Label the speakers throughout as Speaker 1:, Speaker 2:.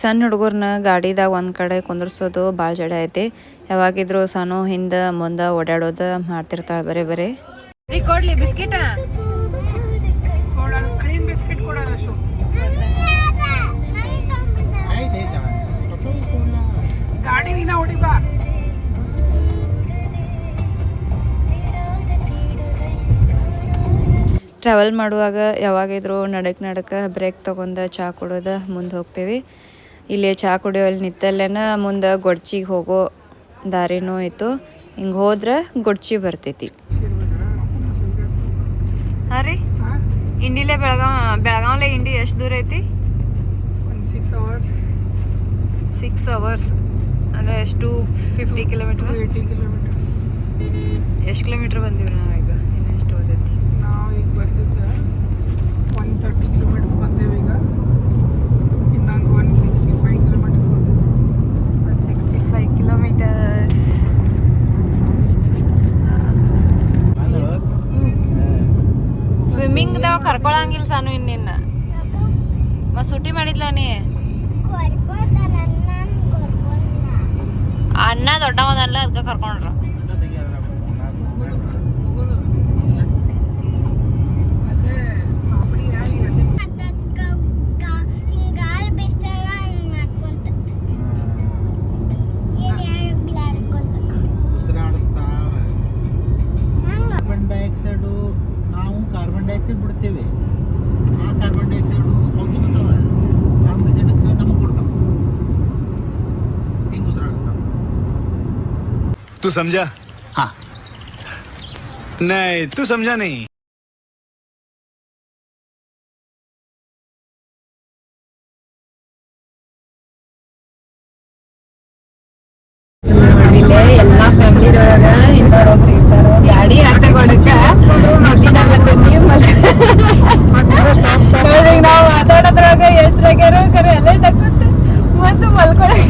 Speaker 1: ಸಣ್ಣ ಹುಡುಗರನ್ನ ಗಾಡಿದಾಗ ಒಂದು ಕಡೆ ಕುಂದ್ರಸೋದು ಭಾಳ ಜಡೆ ಐತಿ. ಯಾವಾಗಿದ್ರು ಸಣ್ಣ ಹಿಂದೆ ಮುಂದೆ ಓಡಾಡೋದು ಮಾಡ್ತಿರ್ತಾಳೆ ಬರೀ ಬರೀ. ಕೊಡ್ಲಿ ಬಿಸ್ಕಿಟ ಟ್ರಾವೆಲ್ ಮಾಡುವಾಗ ಯಾವಾಗಿದ್ರು ನಡಕ್ಕೆ ಬ್ರೇಕ್ ತೊಗೊಂಡು ಚಹಾ ಕುಡಿಯೋದು ಮುಂದೆ ಹೋಗ್ತೀವಿ. ಇಲ್ಲಿ ಚಹಾ ಕುಡಿಯೋಲ್ಲಿ ನಿಂತಲ್ಲೇನ ಮುಂದೆ ಗೊಡ್ಚಿಗೆ ಹೋಗೋ ದಾರಿನೂ ಇತ್ತು. ಹಿಂಗೆ ಹೋದ್ರೆ ಗೊಡ್ಚಿ ಬರ್ತೈತಿ. ಹಾಂ ರೀ, ಇಂಡಿಲೇ ಬೆಳಗಾವ್ಲೆ ಇಂಡಿ ಎಷ್ಟು ದೂರ ಐತಿ? 6 hours ಅಂದರೆ ಎಷ್ಟು 50 ಕಿಲೋಮೀಟ್ರ್? 80 ಕಿಲೋಮೀಟರ್. ಎಷ್ಟು ಕಿಲೋಮೀಟ್ರ್ ಬಂದೀವಿ ನಾವು ಈಗ? ಇನ್ನು ಎಷ್ಟು ಓದೈತಿ? ನಾವು ಈಗ ಬರ್ತಿದ್ದೆ 130 ಕಿಲೋಮೀಟರ್ಸ್ ಬಂದೇವೆ. ಈಗ ಇನ್ನೊಂದು 165 ಕಿಲೋಮೀಟರ್ಸ್ ಬಂದಿದ್ದೆ. 165 ಕಿಲೋಮೀಟರ್ಸ್. ಸ್ವಿಮ್ಮಿಂಗ್ದಾಗ ಕರ್ಕೊಳಂಗಿಲ್ಲ ಸಾನು ಇನ್ನಿನ್ನ. ಮತ್ತು ಸುಟಿ ಮಾಡಿದ್ಲ ನೀ? ಅಣ್ಣ ದೊಡ್ಡವನಲ್ಲ, ಅದಕ್ಕೆ ಕರ್ಕೊಂಡ್ರ.
Speaker 2: ಕಾರ್ಬನ್ ಡೈಆಕ್ಸೈಡು ನಾವು ಕಾರ್ಬನ್ ಡೈಆಕ್ಸೈಡ್ ಬಿಡ್ತೇವೆ. ಆ ಕಾರ್ಬನ್ ಡೈಆಕ್ಸೈಡು ಹೊತ್ತುಗುತ್ತವ, ಆಮ್ಲಜನಕ ನಮಗೆ ಕೊಡ್ತಾವ, ಹಿಂಗೆ ಉಸಿರಾಡಿಸ್ತಾವ.
Speaker 3: तू समझा? हाँ. नहीं, तू समझा नहीं.
Speaker 1: ಇಲ್ಲೇ ಎಲ್ಲ ಫ್ಯಾಮಿಲಿದೊಳಗ ಇಂಥವ್ರೊಬ್ರು ಇರ್ತಾರೋ ಗಾಡಿ ಹತ್ತಗೊಳಕ ನದಿನ ಬಂದಿದ್ವಿ. ನಾವು ಮಾತಾಡೋದ್ರಾಗ ಎಷ್ಟ್ರಾಗ್ಯಾರು ಕರೆ ಎಲ್ಲ ಡಕ್ಕುತ್ತ ಮತ್ತು ಮಲ್ಕೊಳಕ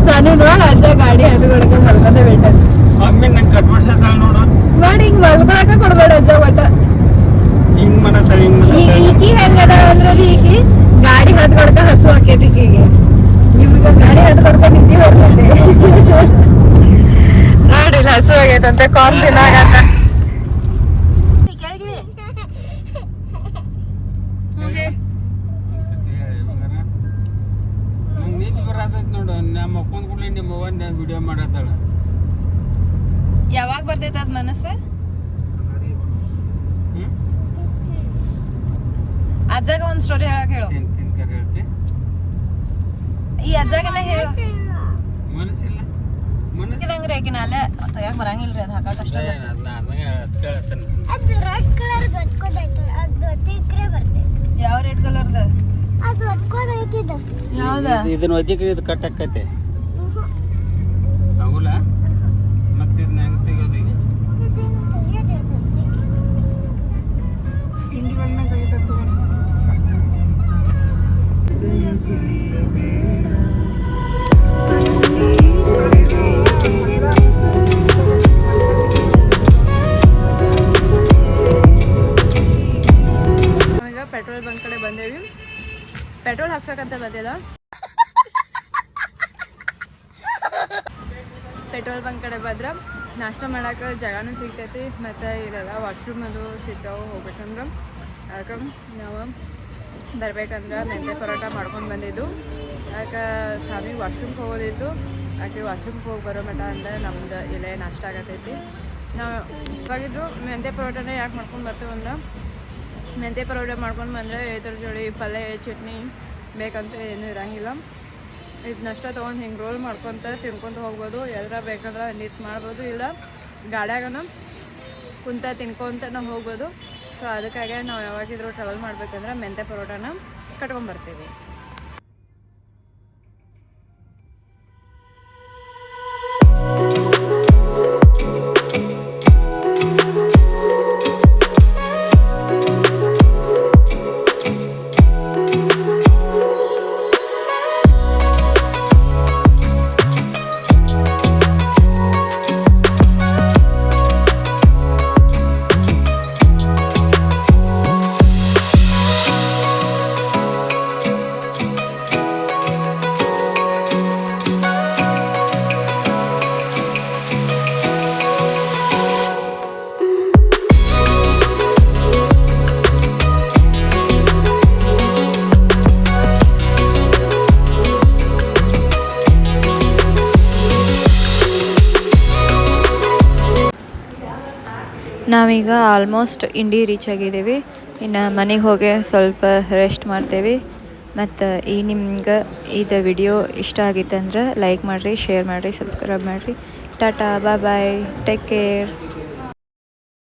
Speaker 1: ಸಾನು ನೋಡ ಅಜ್ಜ ಗಾಡಿ ಹತ್ತಗೊಳಕ ಮಲ್ಕೊಂಡ ಬಿಟ್ಟದ.
Speaker 2: ಆಮೇಲೆ ನಂಗೆ ಕಟ್ ಮಾಡ್ಸತ್ತ ನೋಡು
Speaker 1: ಮಾಡಿ ಹಿಂಗ್ ಮಲ್ಕೊಳಕ ಕೊಡ್ಬೇಡ ಅಜ್ಜ ಒಟ್ಟ.
Speaker 2: ಹಿಂಗ್ ಮಾಡತ್ತ
Speaker 1: ಈಕಿ ಹೆಂಗದ ಅಂದ್ರೆ ಈಕಿ ಗಾಡಿ ಹತ್ಕೊಳಕ ಹಸು ಆಕೈತಿ ಈಕಿಗೆ. ನಿಮ್ಗ ಗಾಡಿ ಹತ್ಕೊಳ್ತಾ ನಿಂತಿ ಬರ್ತೈತೆ ನೋಡಿಲ್ಲ, ಹಸು ಆಗೈತಂತೆ ಕಾರ್ನ್ ತಿನ್ನಾಗತ್ತ.
Speaker 2: ನೀತಿ ಬರತೈತಿ ನೋಡು. ನಮ್ಮ ಮಕ್ಕೊಂದ್ ಕೂಡಲೇ ನಿಮ್ಮ ಅವ್ವನ ವಿಡಿಯೋ ಮಾಡತ್ತಾಳ.
Speaker 1: ಯಾವಾಗ ಬರ್ತೈತೆ ಅದ್ ಮನಸ್ಸು? ಅಜ್ಜಾಗ ಒಂದ್ ಸ್ಟೋರಿ ಹೇಳಕ್ ಹೇಳು. ಈ ಅಜ್ಜಾಗನ ಹೇಳು.
Speaker 2: ಮನಸ್ಸಿಲ್ಲ
Speaker 1: ಮನಸ್ಸಿದಂಗ್ರಿ ಆಕಿನ ಅಲ್ಲೇ ಯಾಕೆ ಬರಂಗಿಲ್ರಿ ಅದು ಹಾಕಕ್ ಅಷ್ಟ. ಯಾವ ರೆಡ್ ಕಲರ್ದ? ಯಾವ್ದ?
Speaker 2: ಇದನ್ನ ಒಜ್ಜಿಗೆ ಇದು ಕಟ್ ಆಕೈತೆ. ಹೌಲ್ಲ, ಮತ್ತೆ ಇದನ್ನ ಹೆಂಗ್ ತೆಗೋದು ಈಗ? ಇಂಡಿಗಳನ್ನ ತೆಗಿತಾ
Speaker 1: ಪೆಟ್ರೋಲ್ ಬಂಕ್ ಕಡೆ ಬಂದೇವಿ. ಪೆಟ್ರೋಲ್ ಹಾಕ್ಸಕ್ಕಂತ ಬಂದಿಲ್ಲ. ಪೆಟ್ರೋಲ್ ಬಂಕ್ ಕಡೆ ಬಂದ್ರೆ ನಾಷ್ಟ ಮಾಡಕ್ಕೆ ಜಾಗನೂ ಸಿಗ್ತೈತಿ, ಮತ್ತು ಇರಲ್ಲ ವಾಶ್ರೂಮ್ ಅದು ಸಿಗ್ತಾವೆ. ಹೋಗ್ಬೇಕಂದ್ರೆ ಅದಕ್ಕೆ ನಾವು ಬರ್ಬೇಕಂದ್ರೆ ಮೆಂತೆ ಪರೋಟ ಮಾಡ್ಕೊಂಡು ಬಂದಿದ್ದು. ಅದಕ್ಕೆ ಸ್ವಾಮಿಗೆ ವಾಶ್ರೂಮ್ಗೆ ಹೋಗೋದಿತ್ತು. ಆಕೆ ವಾಶ್ರೂಮ್ಗೆ ಹೋಗಿ ಬರೋ ಮಟ್ಟ ಅಂದ್ರೆ ನಮ್ದು ಇಲ್ಲೇ ನಾಷ್ಟ ಆಗತೈತಿ. ನಾವು ಇವಾಗಿದ್ರು ಮೆಂತೆ ಪರೋಟನೇ ಯಾಕೆ ಮಾಡ್ಕೊಂಡು ಬರ್ತೀವಂದ್ರೆ, ಮೆಂತೆ ಪರೋಟ ಮಾಡ್ಕೊಂಡು ಬಂದರೆ ಇದ್ರ ಜೋಡಿ ಪಲ್ಯ ಚಟ್ನಿ ಬೇಕಂತ ಏನೂ ಇರೋಂಗಿಲ್ಲ. ಇದನ್ನಷ್ಟ ತೊಗೊಂಡು ಹಿಂಗೆ ರೋಲ್ ಮಾಡ್ಕೊತ ತಿನ್ಕೊತ ಹೋಗ್ಬೋದು. ಎಲ್ಲರ ಬೇಕಂದ್ರೆ ನಿಂತು ಮಾಡ್ಬೋದು, ಇಲ್ಲ ಗಾಡ್ಯಾಗನ ಕುಂತ ತಿನ್ಕೊತ ನಾವು ಹೋಗ್ಬೋದು. ಸೊ ಅದಕ್ಕಾಗಿ ನಾವು ಯಾವಾಗಿದ್ರು ಟ್ರಾವೆಲ್ ಮಾಡ್ಬೇಕಂದ್ರೆ ಮೆಂತೆ ಪರೋಟನ ಕಟ್ಕೊಂಬರ್ತೀವಿ.
Speaker 4: ನಾವೀಗ ಆಲ್ಮೋಸ್ಟ್ ಇಂಡಿ ರೀಚ್ ಆಗಿದ್ದೀವಿ. ಇನ್ನು ಮನೆಗೆ ಹೋಗಿ ಸ್ವಲ್ಪ ರೆಸ್ಟ್ ಮಾಡ್ತೇವೆ. ಮತ್ತು ಈ ನಿಮ್ಗೆ ಇದು ವಿಡಿಯೋ ಇಷ್ಟ ಆಗಿತ್ತಂದ್ರೆ ಲೈಕ್ ಮಾಡಿರಿ, ಶೇರ್ ಮಾಡಿರಿ, ಸಬ್ಸ್ಕ್ರೈಬ್ ಮಾಡಿರಿ. ಟಾಟಾ, ಬಾಯ್ ಬಾಯ್, ಟೇಕ್ ಕೇರ್.